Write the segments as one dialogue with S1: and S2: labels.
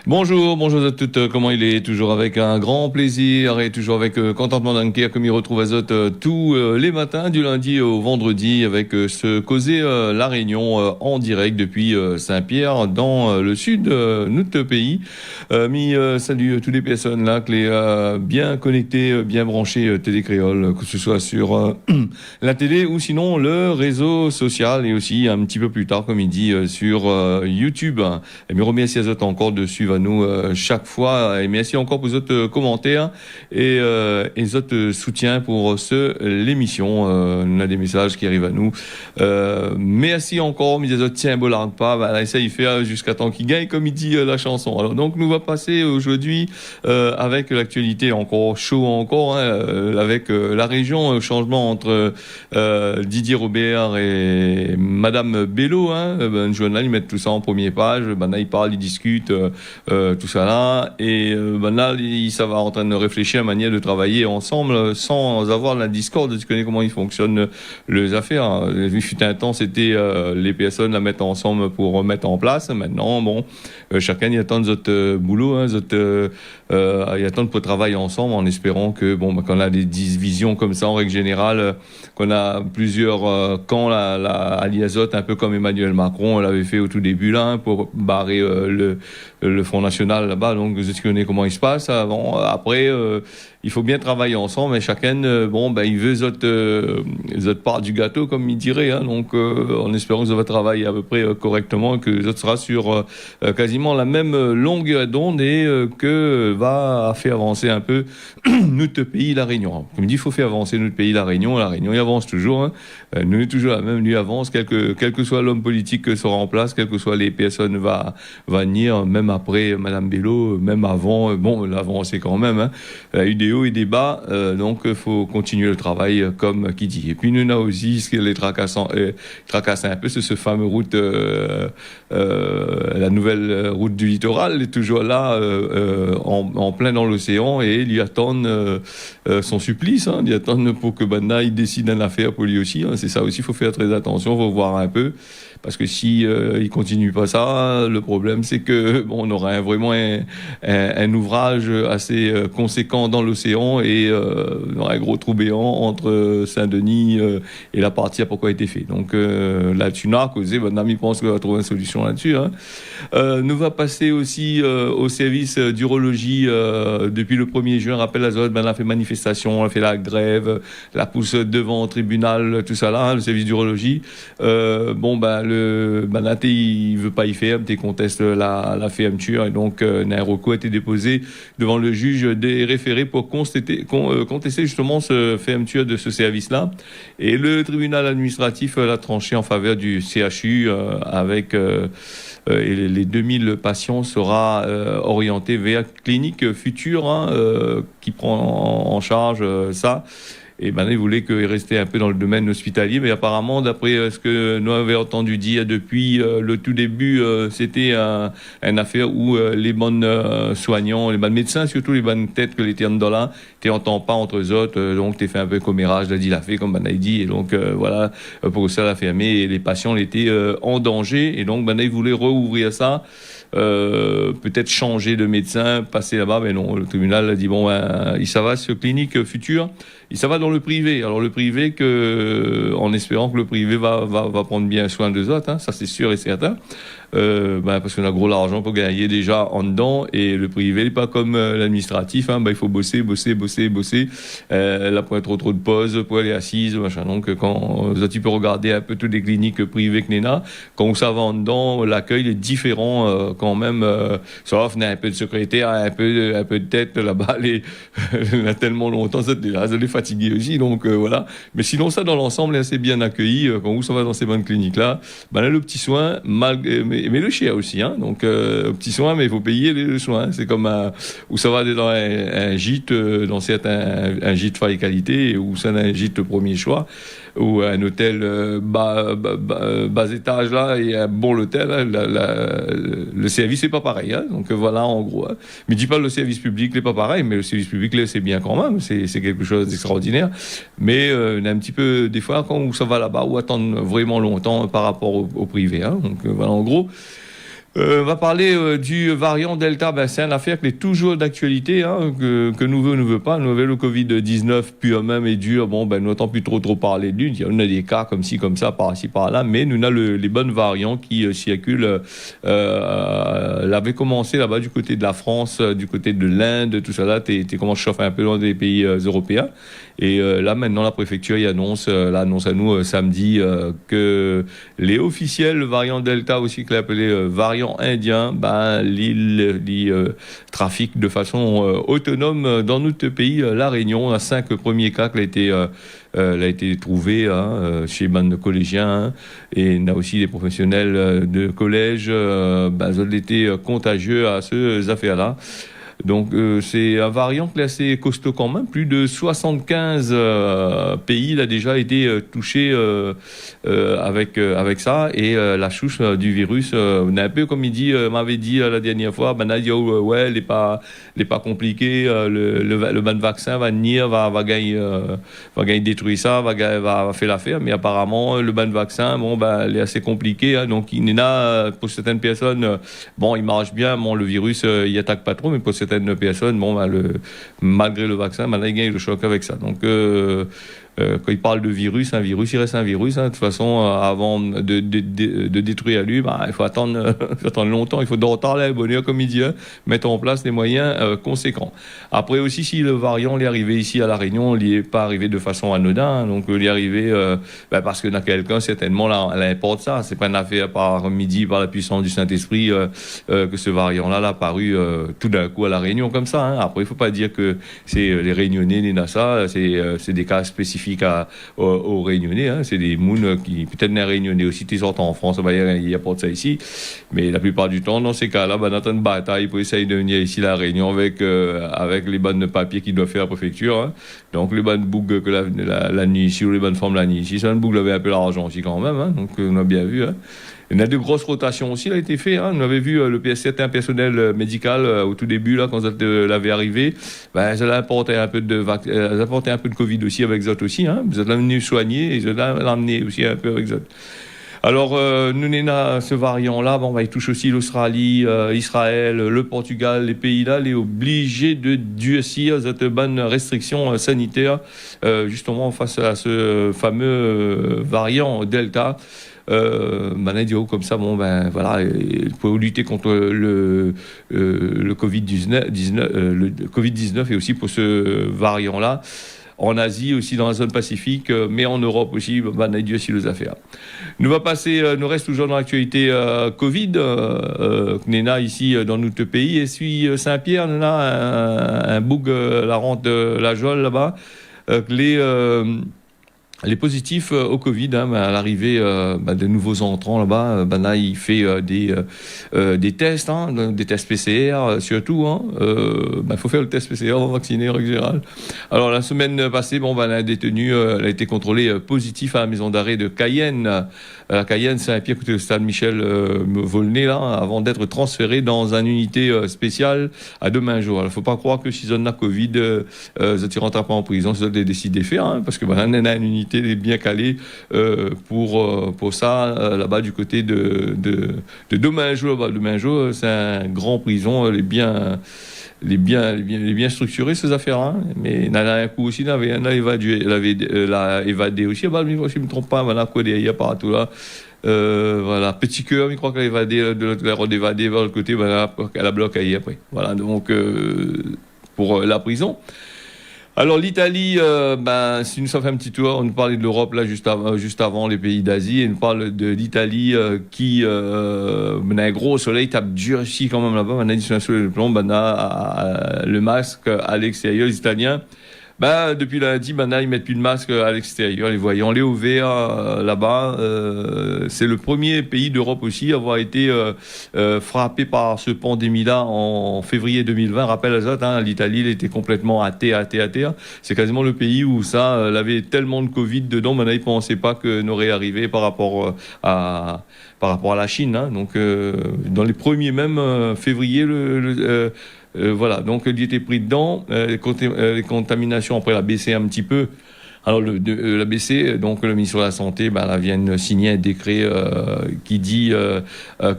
S1: Bonjour à toutes. Comment il est? Toujours avec un grand plaisir et toujours avec contentement d'Anker, comme il retrouve Azot tous les matins, du lundi au vendredi, avec ce causer La Réunion en direct depuis Saint-Pierre, dans le sud de notre pays. Salut toutes les personnes là, que les bien connectées, bien branchées télé créole, que ce soit sur la télé ou sinon le réseau social, et aussi un petit peu plus tard, comme il dit, sur YouTube. Et me remercie à Azot encore de suivre à nous chaque fois, et merci encore pour votre commentaires et votre soutien pour l'émission. On a des messages qui arrivent à nous. Merci encore, mais les autres tiens bolard pas, bah, ça il fait jusqu'à temps qu'il gagne, comme il dit la chanson. Alors donc nous va passer aujourd'hui avec l'actualité encore chaud encore, avec la région, changement entre Didier Robert et Madame Bello, ben journal ils mettent tout ça en première page, ben là ils parlent, ils discutent tout ça là, et ben là ça va en train de réfléchir à la manière de travailler ensemble sans avoir la discorde. Tu connais comment ils fonctionnent les affaires. Il fut un temps c'était les personnes la mettre ensemble pour remettre en place. Maintenant bon, chacun y attend notre boulot, y attend pour travailler ensemble, en espérant que bon ben, quand on a des divisions comme ça en règle générale, qu'on a plusieurs camps à l'Iazot, un peu comme Emmanuel Macron l'avait fait au tout début là, pour barrer le Front National là-bas. Donc vous connaissez comment il se passe avant. Après il faut bien travailler ensemble, mais chacun il veut votre part du gâteau, comme il dirait, donc en espérant que ça va travailler à peu près correctement, que ça sera sur quasiment la même longueur d'onde, et que va faire avancer un peu notre pays, la Réunion. Comme il dit, il faut faire avancer notre pays, la Réunion il avance toujours, nous est toujours la même, lui avance, quel que soit l'homme politique que sera en place, quelles que soient les personnes va venir, même après Madame Bello, même avant, l'avant c'est quand même, il y a eu des hauts et des bas, donc il faut continuer le travail comme qui dit. Et puis nous avons aussi ce qui les tracasse un peu, c'est ce fameux route, la nouvelle route du littoral est toujours là, en plein dans l'océan, et ils lui attendent son supplice, ils lui attendent pour que Banda il décide d'une affaire pour lui aussi, c'est ça aussi, il faut faire très attention, il faut voir un peu, parce que si il continue pas ça, le problème c'est que on aura vraiment un ouvrage assez conséquent dans l'océan, et on aura un gros trou béant entre Saint-Denis et la partie a pourquoi été fait. Donc là-dessus, on a causé, mon ami pense qu'on va trouver une solution là-dessus. Nous va passer aussi au service d'urologie depuis le 1er juin. Rappelle la zone, on a fait manifestation, on a fait la grève, la pousse devant au tribunal, tout ça là, le service d'urologie. Le Banaté il veut pas y faire, il conteste la fermeture, et donc un recours a été déposé devant le juge des référés pour contester justement ce fermeture de ce service-là, et le tribunal administratif l'a tranché en faveur du CHU avec et les 2000 patients sera orientés vers clinique future qui prend en charge ça. Et il voulait qu'il restait un peu dans le domaine hospitalier, mais apparemment, d'après ce que nous avions entendu dire depuis le tout début, c'était une affaire où les bonnes soignants, les bonnes médecins, surtout les bonnes têtes que les termes dans là, t'es entends pas entre eux autres, donc t'es fait un peu commérage, l'a dit, l'a fait, comme Banaï dit, et donc voilà, pour ça l'a fermé, et les patients étaient en danger, et donc Banaï voulait rouvrir ça. Peut-être changer de médecin, passer là-bas, mais non, le tribunal a dit il ça va sur clinique future, il ça va dans le privé. Alors le privé, en espérant que le privé va prendre bien soin des autres, ça c'est sûr et certain. Parce qu'on a gros l'argent pour gagner déjà en dedans, et le privé n'est pas comme l'administratif, il faut bosser, là pour être trop de pauses, pour aller assise, machin. Donc quand tu peux regarder un peu toutes les cliniques privées que Nena, quand ça va en dedans, l'accueil est différent quand même, sauf un peu de secrétaire, un peu de tête là-bas, on a tellement longtemps, ça les fatigué aussi, donc voilà. Mais sinon ça dans l'ensemble est assez bien accueilli quand ça va dans ces bonnes cliniques là. Là le petit soin, mais le cher aussi, donc petit soin, mais il faut payer les soins. C'est comme où ça va dans un gîte, dans certains un gîte faille qualité, ou ça un gîte premier choix, ou un hôtel bas étage là, et un bon hôtel, le service est pas pareil, donc voilà en gros. Mais dis pas le service public n'est pas pareil, mais le service public là c'est bien quand même, c'est quelque chose d'extraordinaire. Mais on a un petit peu des fois quand ça va là-bas, ou attendre vraiment longtemps par rapport au privé, donc voilà en gros. On va parler du variant Delta. Ben, c'est une affaire qui est toujours d'actualité, hein, que nous veut, nous veut pas. Nous le Covid-19, puis même est dur. Bon, ben, nous n'entendons plus trop parler d'une. Il y a des cas comme ci, comme ça, par-ci, par-là. Mais nous avons les bonnes variants qui circulent. L'avait commencé là-bas du côté de la France, du côté de l'Inde, tout ça là. T'es comment chauffer un peu dans des pays européens. Et là, maintenant, la préfecture y annonce à nous samedi que les officiels, le variant Delta aussi, qu'il a appelé variant indien, ben, l'île trafique de façon autonome dans notre pays, La Réunion. On a 5 premiers cas qui a été trouvé chez les collégiens, hein, et on a aussi des professionnels de collège. Ils ont été contagieux à ces affaires-là. Donc c'est un variant classé costaud quand même. Plus de 75 pays il a déjà été touché avec ça. Et la souche du virus, on a un peu comme m'avait dit la dernière fois, ben, il dit, ouais, il n'est pas compliqué, le ban vaccin va venir, va gagner détruire ça, va faire l'affaire. Mais apparemment, le ban vaccin, bon, ben, il est assez compliqué. Hein, donc il y en a, pour certaines personnes, bon, il marche bien, bon, le virus, il attaque pas trop, mais pour certaines personnes, bon, ben, malgré le vaccin, ben, là, il gagne le choc avec ça. Donc, quand il parle de virus, un virus, il reste un virus. Hein. De toute façon, avant de détruire lui, ben, il faut attendre longtemps. Il faut d'entendre la bonheur, comme il dit, hein, mettre en place des moyens conséquents. Après aussi, si le variant est arrivé ici à La Réunion, il n'est pas arrivé de façon anodine. Hein. Donc, il est arrivé parce que dans quelqu'un, certainement, là importe ça. C'est pas une affaire par midi, par la puissance du Saint-Esprit, que ce variant-là a apparu tout d'un coup à La Réunion comme ça. Hein. Après, il faut pas dire que c'est les Réunionnais, les NASA, c'est des cas spécifiques aux Réunionnais. Hein. C'est des mounes qui, peut-être les Réunionnais aussi, ils sortent en France, il n'y a pas de ça ici. Mais la plupart du temps, dans ces cas-là, on a une bataille pour essayer de venir ici à La Réunion avec les bonnes papiers qu'ils doivent faire à la préfecture. Hein. Donc, les bonnes boucles que la nuit ici, ou les bonnes formes la nuit ici, ça, une boucle avait un peu l'argent aussi quand même. Hein. Donc, on a bien vu. Hein. Il y a de grosses rotations aussi, là, a été fait. Hein. On avait vu certains personnels médical au tout début, là, quand ça l'avait arrivé. Ben, ça apportait un peu de Covid aussi avec Zot aussi. Hein. Vous êtes venu soigner et ils ont l'emmené aussi un peu avec Zot. Alors, nous, ce variant-là, bon, il touche aussi l'Australie, Israël, le Portugal, les pays-là, les obligés de durcir cette bonne restriction sanitaire, justement face à ce fameux variant Delta. Comme ça, bon, ben voilà, pour lutter contre le Covid-19 et aussi pour ce variant-là. En Asie, aussi dans la zone Pacifique, mais en Europe aussi, ben, Dieu aussi les affaires. Nous reste toujours dans l'actualité Covid. Nena ici dans notre pays, et puis Saint-Pierre, on a un bug la rente de la Jolle là-bas. Les positifs au Covid, hein, à l'arrivée de nouveaux entrants là-bas, là, il fait des tests, hein, des tests PCR surtout. Hein, faut faire le test PCR avant de vacciner en règle générale. Alors la semaine passée, un détenu a été contrôlé positif à la maison d'arrêt de Cayenne. À Cayenne, Saint-Pierre, côté le stade Michel Volney, là, avant d'être transféré dans une unité spéciale à Demingeau. Alors, il ne faut pas croire que si on a Covid, ils ne rentrent pas en prison, c'est des décident de faire, hein, parce que on a une unité bien calée pour ça, là-bas du côté de Demingeau. Demingeau, c'est un grand prison, les bien structurés, ces affaires, hein. Mais il y en a un coup aussi, il avait évadé aussi. Si je ne me trompe pas, voilà, quoi, il y a partout là. Voilà, Petit Cœur, je crois qu'elle a évadé d'évader vers le côté, elle a bloqué après. Voilà, donc, pour la prison. Alors l'Italie, si nous sommes fait un petit tour, on nous parlait de l'Europe là juste avant les pays d'Asie, et on nous parle de l'Italie qui a un gros soleil, tape dur ici quand même là-bas, on a dit sur un soleil de plomb, le masque à l'extérieur, les Italiens. Depuis lundi, ils mettent plus de masque à l'extérieur. Les voyants, les OVR là-bas, c'est le premier pays d'Europe aussi à avoir été frappé par ce pandémie-là en février 2020. Rappelle les autres, hein, l'Italie, elle était complètement athée. C'est quasiment le pays où ça, elle avait tellement de Covid dedans, ils ne pensaient pas que n'aurait arrivé par rapport à la Chine. Hein. Donc, dans les premiers même février, voilà, donc il était pris dedans. Les contaminations après la baissé un petit peu Alors l'ABC, donc le ministre de la Santé, là, vient de signer un décret qui dit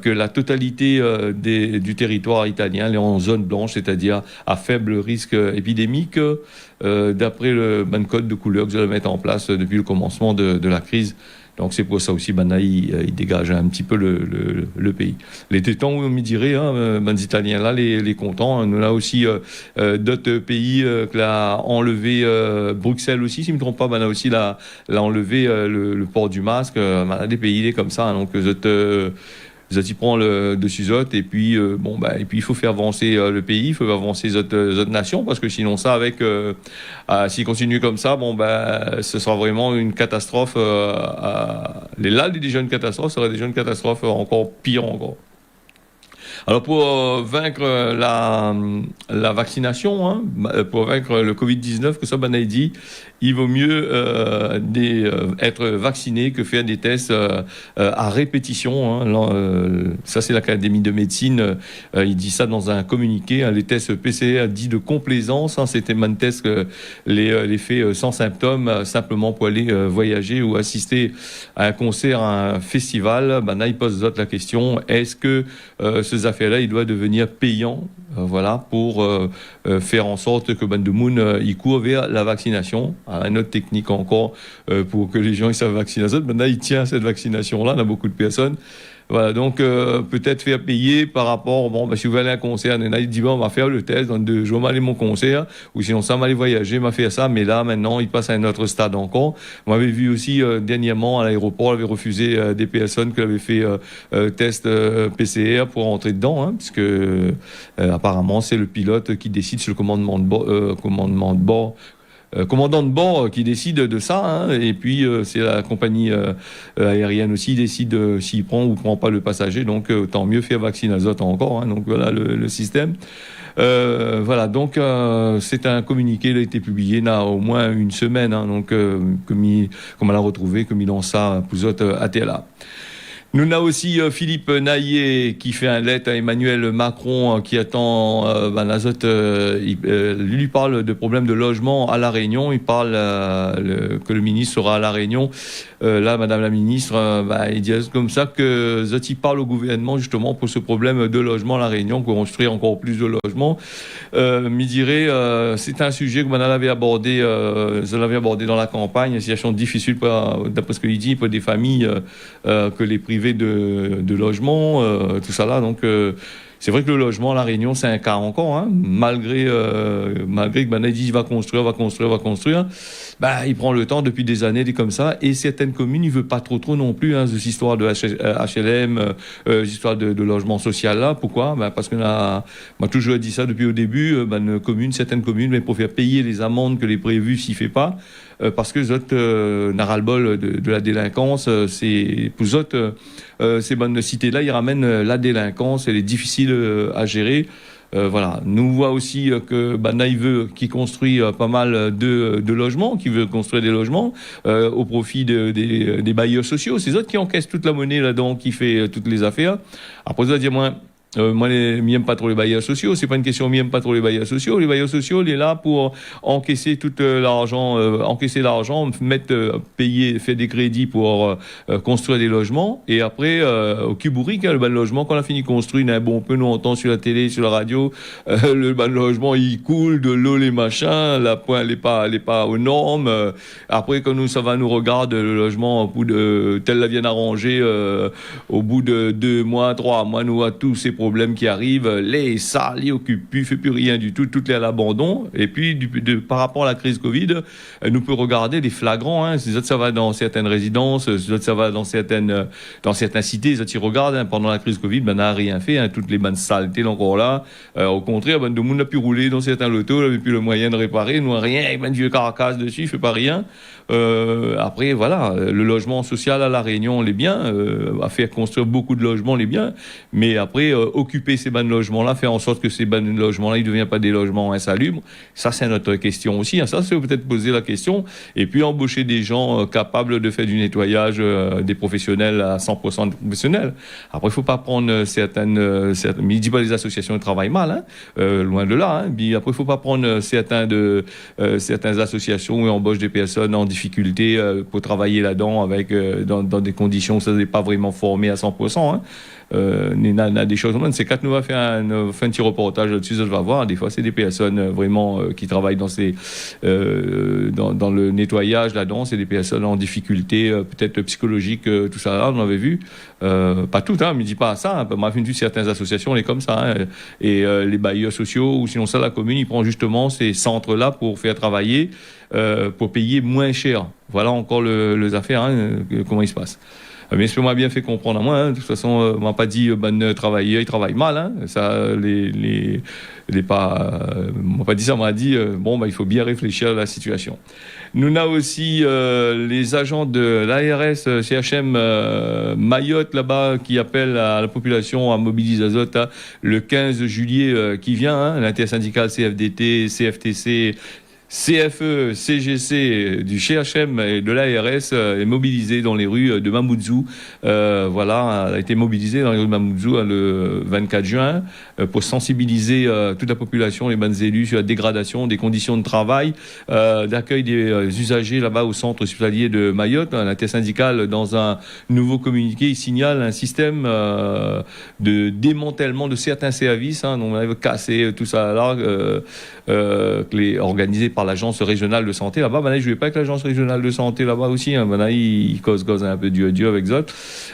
S1: que la totalité du territoire italien est en zone blanche, c'est-à-dire à faible risque épidémique, d'après le code de couleur que vous allez mettre en place depuis le commencement de la crise. Donc c'est pour ça aussi, il dégage un petit peu le pays. Les tétans, on me dirait, les Italiens là, les contents. Nous là aussi d'autres pays que l'a enlevé Bruxelles aussi, si je ne me trompe pas, là aussi l'a enlevé le port du masque. Des pays comme ça, donc Zot prend le dessus Zot et puis et puis il faut faire avancer le pays, il faut faire avancer les autres nations parce que sinon ça s'il continue comme ça, ce sera vraiment une catastrophe. Là, déjà une catastrophe, ça serait déjà une catastrophe encore pire encore. Alors pour vaincre la vaccination, pour vaincre le Covid-19, que ça a dit, il vaut mieux être vacciné que faire des tests à répétition. Ça, c'est l'Académie de médecine. Il dit ça dans un communiqué. Les tests PCR dits de complaisance, c'était un test que les faits sans symptômes, simplement pour aller voyager ou assister à un concert, à un festival. Là, il pose la question, est-ce que ces affaires-là, il doit devenir payant pour faire en sorte que de Moon il court vers la vaccination. Alors, une autre technique encore pour que les gens ils savent vacciner. Maintenant, il tient cette vaccination-là, on a beaucoup de personnes. Voilà, donc peut-être faire payer par rapport, si vous allez à un concert, il dit on va faire le test, dans 2 jours, je vais aller à mon concert, ou sinon ça va aller voyager, m'a fait ça, mais là maintenant il passe à un autre stade encore. On avait vu aussi dernièrement à l'aéroport, on avait refusé des personnes qui avaient fait test PCR pour rentrer dedans, puisque apparemment c'est le pilote qui décide sur le commandement de bord commandant de bord qui décide de ça, et puis c'est la compagnie aérienne aussi qui décide s'il prend ou prend pas le passager, donc tant mieux faire vacciner azote encore, donc voilà le système. Donc c'est un communiqué, il a été publié il y a au moins une semaine, donc comme on l'a retrouvé, comme il lance ça pour autres ATLA. Nous avons aussi Philippe Naillet qui fait un lettre à Emmanuel Macron qui attend lui parle de problèmes de logement à La Réunion. Il parle que le ministre sera à La Réunion. Là, Madame la ministre, il dit comme ça que Zoti parle au gouvernement justement pour ce problème de logement à La Réunion, pour construire encore plus de logements. Il dirait, c'est un sujet que Madame avait abordé dans la campagne, une situation difficile d'après ce qu'il dit pour des familles que les privés de logement, tout ça là. Donc c'est vrai que le logement à La Réunion, c'est un cas encore, malgré que Banadi va construire, il prend le temps depuis des années, comme ça, et certaines communes, il veut pas trop non plus, cette histoire de HLM, histoire de logement social là. Pourquoi? Parce qu'on m'a toujours dit ça depuis au début, certaines communes, pour faire payer les amendes que les prévus s'y fait pas, parce que les autres n'a ras-le-bol de la délinquance, c'est pour les autres, ces bonnes cités-là, ils ramènent la délinquance, elle est difficile à gérer. Nous voit aussi que il veut qui construit pas mal de logements, qui veut construire des logements au profit des bailleurs sociaux. C'est eux autres qui encaissent toute la monnaie là-dedans, qui fait toutes les affaires. Après, ça dire moi, m'aime pas trop les bailleurs sociaux. C'est pas une question m'aime pas trop les bailleurs sociaux. Les bailleurs sociaux, il est là pour encaisser tout l'argent, payer, faire des crédits pour construire des logements. Et après, au Kibourik, le ban de logement, quand on a fini de construire, on peut nous entendre sur la télé, sur la radio, le ban de logement, il coule de l'eau, les machins, la pointe, elle est pas aux normes. Après, quand ça va nous regarde, le logement, au bout de, tel la vienne arranger, au bout de 2 mois, 3 mois, nous, à tous ces problèmes qui arrivent, les salles, ils occupent plus, fait plus rien du tout est à l'abandon. Et puis, par rapport à la crise Covid, nous peut regarder des flagrants, ça va dans certaines résidences, ça va dans certaines cités, ça, ils regardent, pendant la crise Covid, n'a rien fait, toutes les bonnes saletés, encore là. Au contraire, de monde n'a pu rouler dans certains lotos, n'avait plus le moyen de réparer, nous, rien, avec un vieux carcasse dessus, il fait pas rien. Après, voilà, le logement social à La Réunion, les biens, à faire construire beaucoup de logements, les biens, mais après, occuper ces bons logements-là, faire en sorte que ces bons logements-là, ils ne deviennent pas des logements insalubres. Ça, c'est notre question aussi. Hein. Ça, c'est peut-être poser la question. Et puis, embaucher des gens capables de faire du nettoyage, des professionnels à 100% de professionnels. Après, il ne faut pas prendre certaines mais il ne dit pas les associations travaillent mal, hein, loin de là. Hein. Puis après, il ne faut pas prendre certaines associations où on embauche des personnes en difficulté pour travailler là-dedans dans des conditions où ça n'est pas vraiment formé à 100%. Hein. On a des choses. C'est quand nous va faire un petit reportage là-dessus, ça je vais voir. Des fois, c'est des personnes vraiment qui travaillent dans le nettoyage là-dedans. C'est des personnes en difficulté, peut-être psychologique, tout ça. Là, on avait vu. Pas toutes, hein, mais dis pas ça. Hein. Moi, j'ai vu certaines associations, on est comme ça. Hein, et les bailleurs sociaux, ou sinon ça, la commune, il prend justement ces centres-là pour faire travailler, pour payer moins cher. Voilà encore les affaires, hein, comment il se passe. Mais ce que m'a bien fait comprendre à moi, hein, de toute façon, on m'a pas dit travailleurs, ils travaillent mal. Hein, ça, m'a pas dit ça, on m'a dit il faut bien réfléchir à la situation. Nous avons aussi les agents de l'ARS CHM Mayotte là-bas qui appellent à la population à mobiliser Azote le 15 juillet qui vient, hein, l'intersyndicale CFDT, CFTC, CFE, CGC du CHM et de l'ARS est mobilisé dans les rues de Mamoudzou. A été mobilisé dans les rues de Mamoudzou le 24 juin pour sensibiliser toute la population, les bonnes élus sur la dégradation des conditions de travail, d'accueil des usagers là-bas au centre hospitalier de Mayotte. L'intersyndicale, dans un nouveau communiqué, il signale un système de démantèlement de certains services. Hein, on avait cassé tout ça là, organisé par l'agence régionale de santé là-bas. Je ne vais pas avec l'agence régionale de santé là-bas aussi. Hein. Il cause un peu Dieu avec Zot.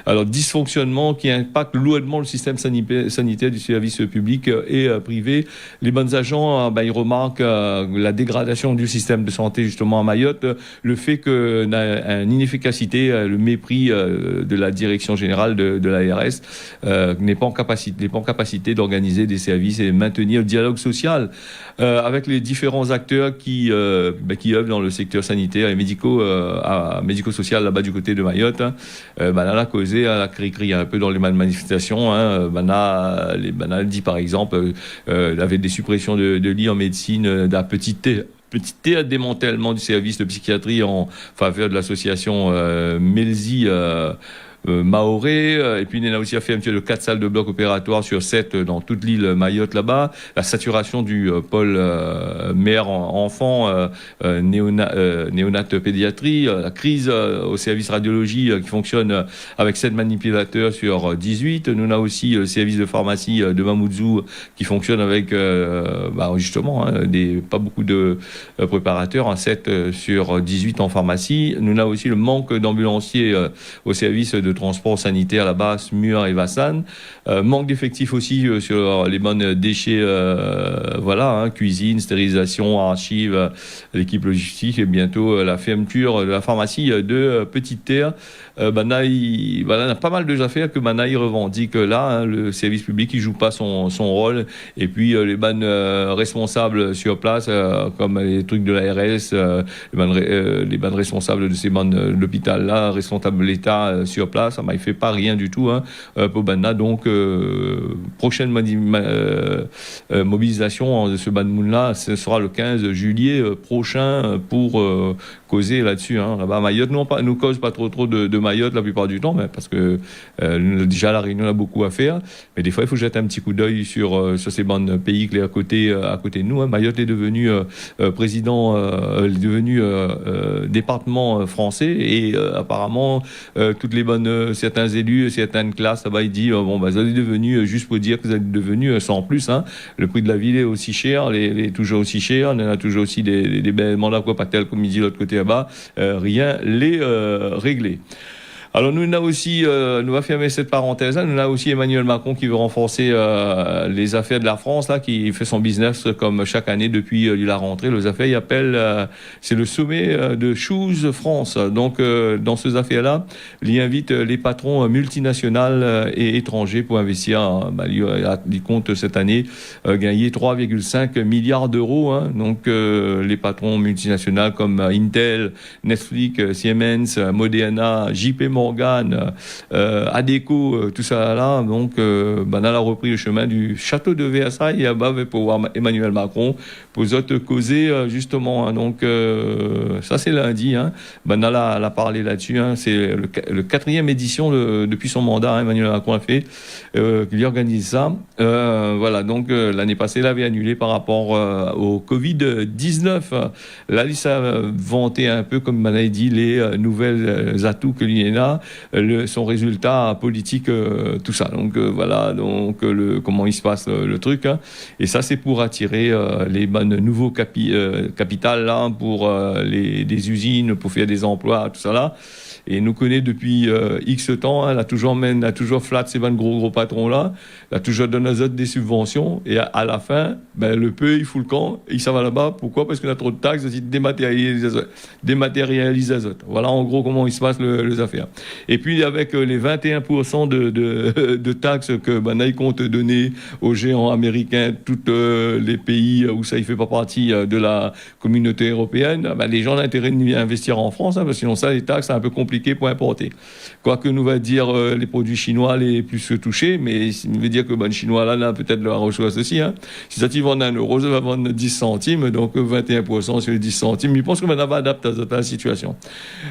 S1: Alors, dysfonctionnement qui impacte lourdement le système sanitaire du service public et privé. Les bons agents, ils remarquent la dégradation du système de santé justement à Mayotte, le fait qu'on a une inefficacité, le mépris de la direction générale de l'ARS n'est pas en capacité d'organiser des services et maintenir le dialogue social avec les différents acteurs qui œuvrent dans le secteur sanitaire et médico-social là-bas du côté de Mayotte. Hein. Elle a causé à la cri-cri un peu dans les manifestations. Hein. Elle a dit par exemple, il avait des suppressions de lits en médecine d'un petit démantèlement du service de psychiatrie en faveur de l'association Melzi Maoré, et puis il a aussi fait un petit de 4 salles de bloc opératoire sur 7 dans toute l'île Mayotte là-bas, la saturation du pôle mère enfant néonat pédiatrie, la crise au service radiologie qui fonctionne avec 7 manipulateurs sur 18. Nous avons aussi le service de pharmacie de Mamoudzou qui fonctionne avec justement pas beaucoup de préparateurs, 7 sur 18 en pharmacie. Nous avons aussi le manque d'ambulanciers au service de transport sanitaire là-bas, Smur et Vassan. Manque d'effectifs aussi sur les bonnes déchets, cuisine, stérilisation, archives, l'équipe logistique et bientôt la fermeture de la pharmacie de Petite Terre. On a pas mal de affaires que Manaï revendique là, hein, le service public qui joue pas son rôle et puis les bonnes responsables sur place comme les trucs de l'ARS, les bonnes responsables de ces bonnes l'hôpital là, responsables de l'État sur place. Il fait pas rien du tout, hein, pour Banna. Donc prochaine mobilisation de ce Ban là, ce sera le 15 juillet prochain pour causer là-dessus. Hein. Là-bas, Mayotte, nous cause pas trop de Mayotte la plupart du temps, mais parce que déjà la Réunion a beaucoup à faire. Mais des fois, il faut jeter un petit coup d'œil sur ces bons pays qui sont à côté de nous. Hein. Mayotte est devenu département français et apparemment toutes les certains élus, certaines classes, là-bas, ils disent vous êtes devenus, juste pour dire que vous êtes devenus sans plus. Hein. Le prix de la ville est aussi cher, les toujours aussi cher. On a toujours aussi des mandats pas tels comme il dit l'autre côté là-bas. Rien les régler. Alors nous avons aussi, nous va fermer cette parenthèse là, nous avons aussi Emmanuel Macron qui veut renforcer les affaires de la France là, qui fait son business comme chaque année depuis la rentrée. Les affaires, il appelle, c'est le sommet de Choose France. Donc dans ces affaires là, il invite les patrons multinationaux et étrangers pour investir. Il compte cette année gagner 3,5 milliards d'euros. Hein. Donc les patrons multinationaux comme Intel, Netflix, Siemens, Moderna, JP Morgan, Morgan, Adéco, tout ça là. Donc, Banal a repris le chemin du château de Versailles et à-bas pour voir Emmanuel Macron pour autres causer justement. Hein. Donc, ça c'est lundi. Hein. Banal a parlé là-dessus. Hein. C'est le 4e édition depuis son mandat. Hein, Emmanuel Macron a fait qu'il organise ça. Voilà. Donc, l'année passée, il avait annulé par rapport au Covid-19. Là, il s'est vanté un peu, comme Banal dit, les nouvelles atouts que l'INA, son résultat politique, tout ça. Donc voilà, donc comment il se passe le truc. Hein. Et ça, c'est pour attirer les nouveaux capitales là pour des usines, pour faire des emplois, tout ça là. Et nous connaît depuis X temps, hein, elle a toujours flat ces gros patrons là, elle a toujours donné aux autres des subventions, et à la fin, le peu il fout le camp, et il s'en va là-bas. Pourquoi? Parce qu'on a trop de taxes, il dématérialise les autres. Voilà en gros comment il se passe les affaires. Et puis avec les 21% de taxes que Banal compte donner aux géants américains, tous les pays où ça ne fait pas partie de la communauté européenne, les gens ont intérêt d'investir en France, hein, parce que sinon ça, les taxes, c'est un peu compliqué pour importer. Quoique nous va dire les produits chinois les plus touchés, mais ça veut dire que les Chinois là peut-être leur ressource aussi. Hein. Si ça ils vendent 1 euro, ça va vendre 10 centimes, donc 21% sur les 10 centimes. Mais je pense que va adapter à la situation.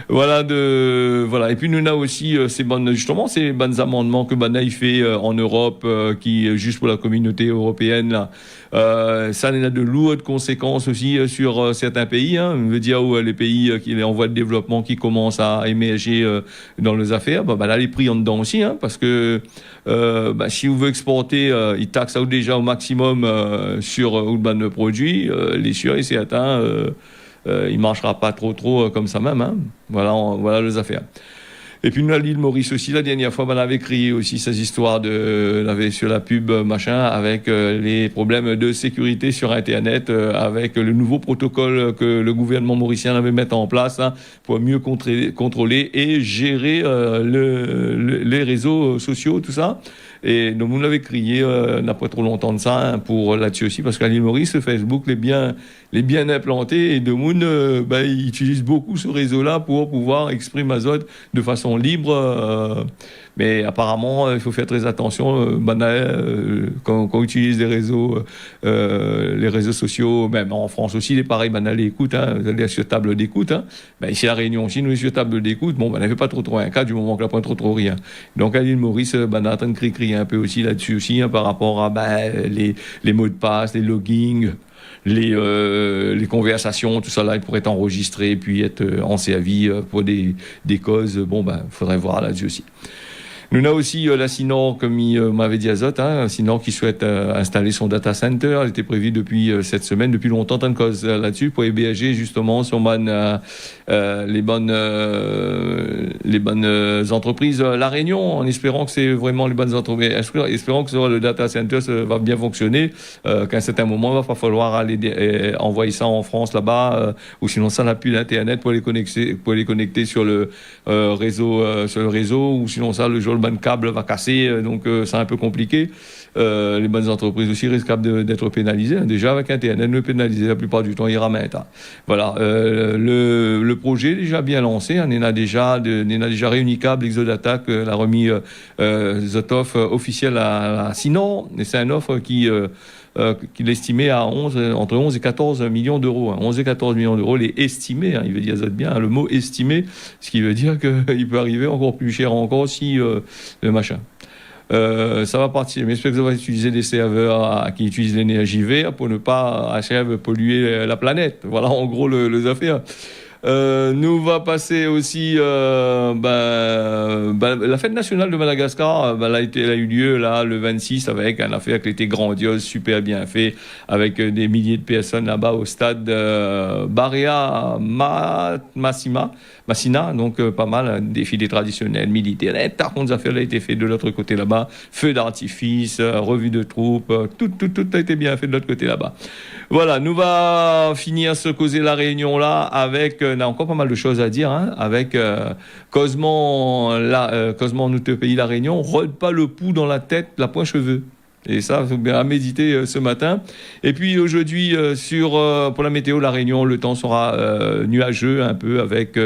S1: Voilà. Et puis nous avons aussi ces bonnes amendements que Banal fait en Europe, qui juste pour la communauté européenne là. Ça a de lourdes conséquences aussi sur certains pays. Hein. Je veux dire où les pays qui sont en voie de développement qui commencent à émerger dans les affaires, là les prix en dedans aussi, hein, parce que si vous voulez exporter, ils taxent déjà au maximum sur le produit, les sûrs et c'est atteint, il marchera pas trop comme ça même. Hein. Voilà les affaires. Et puis nous, à l'île Maurice aussi, la dernière fois, on avait crié aussi ces histoires sur la pub, avec les problèmes de sécurité sur Internet, avec le nouveau protocole que le gouvernement mauricien avait mis en place, hein, pour mieux contrôler et gérer les réseaux sociaux, tout ça. Et donc, on avait crié, n'a pas trop longtemps de ça, hein, pour là-dessus aussi, parce qu'à l'île Maurice, Facebook les bien implanté, et de Moon, ils utilisent beaucoup ce réseau-là pour pouvoir exprimer Azote de façon libre. Mais apparemment, il faut faire très attention. Quand on utilise les réseaux sociaux, même en France aussi, il est pareil. Banal écoute, hein, vous allez sur table d'écoute. Hein. Ici à la Réunion aussi, nous sur table d'écoute. Bon, ne fait pas trop un cas du moment qu'on n'a pas trop rien. Donc à l'île Maurice, Banal est en train de crier un peu aussi là-dessus aussi, hein, par rapport à les mots de passe, les loggings. Les conversations, tout ça là, il pourrait être enregistré puis être en à vie pour des causes. Faudrait voir là-dessus aussi. Nous avons aussi la Sinor, comme il m'avait dit Azote, hein, Sinor qui souhaite installer son data center. Elle était prévue depuis cette semaine, depuis longtemps, tant de cause là-dessus, pour héberger justement sur les bonnes entreprises. La Réunion, en espérant que c'est vraiment les bonnes entreprises, espérant que le data center va bien fonctionner, qu'à un certain moment, il va pas falloir aller envoyer ça en France là-bas, ou sinon ça n'a plus d'internet pour les connecter sur le réseau, ou sinon ça le jour le câble va casser, donc c'est un peu compliqué. Les bonnes entreprises aussi risquent d'être pénalisées. Déjà avec Internet, nous pénalisés la plupart du temps, ils ramènent. Hein. Voilà, le projet est déjà bien lancé. On a déjà réuni câble Exodata, l'a remis Zotof officiel à Sinon. Et c'est une offre qu'il estimait à entre 11 et 14 millions d'euros. Hein. 11 et 14 millions d'euros, les estimés, hein, il veut dire bien le mot estimé, ce qui veut dire qu'il peut arriver encore plus cher encore si le machin. Ça va partir, mais j'espère que ça va utiliser des serveurs qui utilisent l'énergie verte pour ne pas polluer la planète. Voilà en gros les affaires. Nous va passer aussi la fête nationale de Madagascar. Elle a eu lieu là le 26 avec une affaire qui était grandiose, super bien fait, avec des milliers de personnes là-bas au stade Barea Massina, donc pas mal, un défilé traditionnel militaire. Et par contre, les affaires a été fait de l'autre côté là-bas, feu d'artifice, revue de troupes, tout a été bien fait de l'autre côté là-bas. Voilà, nous va finir ce causer la réunion là avec on a encore pas mal de choses à dire, hein, avec Cosman notre pays la Réunion, rôle pas le pouls dans la tête, la pointe cheveux. Et ça, il faut bien à méditer ce matin. Et puis aujourd'hui, pour la météo, la Réunion, le temps sera nuageux un peu avec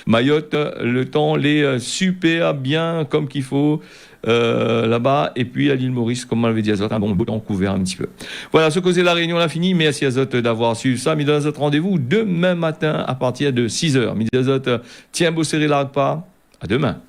S1: Mayotte, le temps l'est super bien comme qu'il faut. Là-bas, et puis à l'île Maurice, comme on l'avait dit, Azot, un bon beau temps couvert un petit peu. Voilà, ce causer la réunion, l'a fini. Merci Azot d'avoir suivi ça. Midi Azot, rendez-vous demain matin à partir de 6h. Midi Azot, tiens, beau serré la pas. À demain.